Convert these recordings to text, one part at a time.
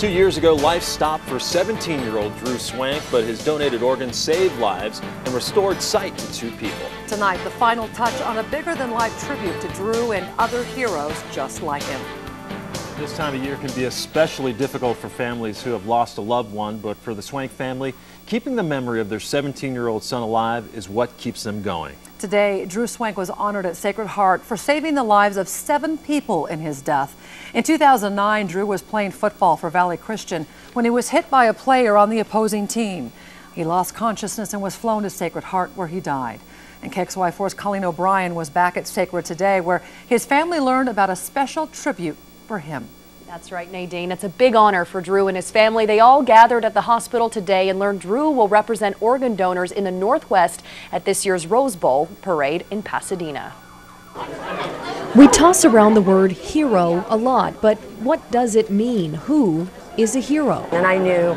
2 years ago, life stopped for 17-year-old Drew Swank, but his donated organs saved lives and restored sight to 2 people. Tonight, the final touch on a bigger-than-life tribute to Drew and other heroes just like him. This time of year can be especially difficult for families who have lost a loved one, but for the Swank family, keeping the memory of their 17-year-old son alive is what keeps them going. Today, Drew Swank was honored at Sacred Heart for saving the lives of 7 people in his death. In 2009, Drew was playing football for Valley Christian when he was hit by a player on the opposing team. He lost consciousness and was flown to Sacred Heart, where he died. And KXLY4's Colleen O'Brien was back at Sacred today, where his family learned about a special tribute for him. That's right, Nadine. It's a big honor for Drew and his family. They all gathered at the hospital today and learned Drew will represent organ donors in the Northwest at this year's Rose Bowl parade in Pasadena. We toss around the word hero a lot, but what does it mean? Who is a hero? And I knew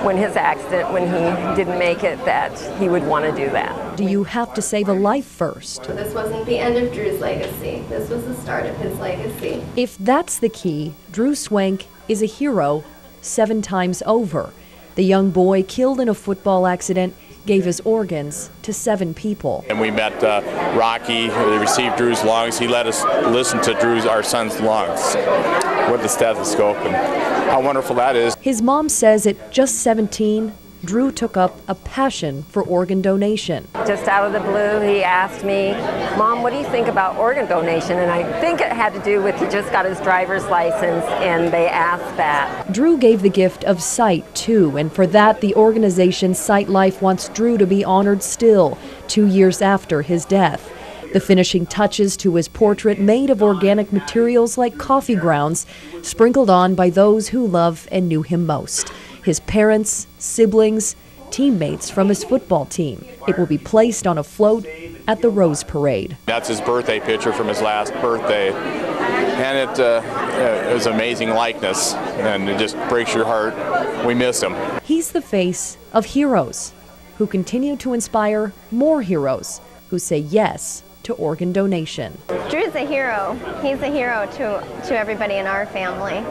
when his accident, when he didn't make it, that he would want to do that. Do you have to save a life first? This wasn't the end of Drew's legacy. This was the start of his legacy. If that's the key, Drew Swank is a hero 7 times over. The young boy killed in a football accident gave his organs to 7 people. And we met Rocky, who received Drew's lungs. He let us listen to our son's lungs with the stethoscope, and how wonderful that is. His mom says at just 17, Drew took up a passion for organ donation. Just out of the blue, he asked me, "Mom, what do you think about organ donation?" And I think it had to do with he just got his driver's license and they asked that. Drew gave the gift of sight too, and for that the organization Sight Life wants Drew to be honored still, 2 years after his death. The finishing touches to his portrait made of organic materials like coffee grounds, sprinkled on by those who love and knew him most. His parents, siblings, teammates from his football team. It will be placed on a float at the Rose Parade. That's his birthday picture from his last birthday, and it was an amazing likeness, and it just breaks your heart. We miss him. He's the face of heroes who continue to inspire more heroes who say yes to organ donation. Drew's a hero. He's a hero to everybody in our family.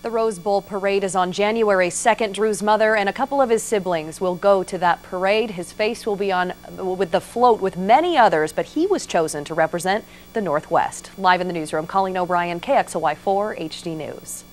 The Rose Bowl parade is on January 2nd. Drew's mother and a couple of his siblings will go to that parade. His face will be on with the float with many others, but he was chosen to represent the Northwest. Live in the newsroom, Colleen O'Brien, KXLY4 HD News.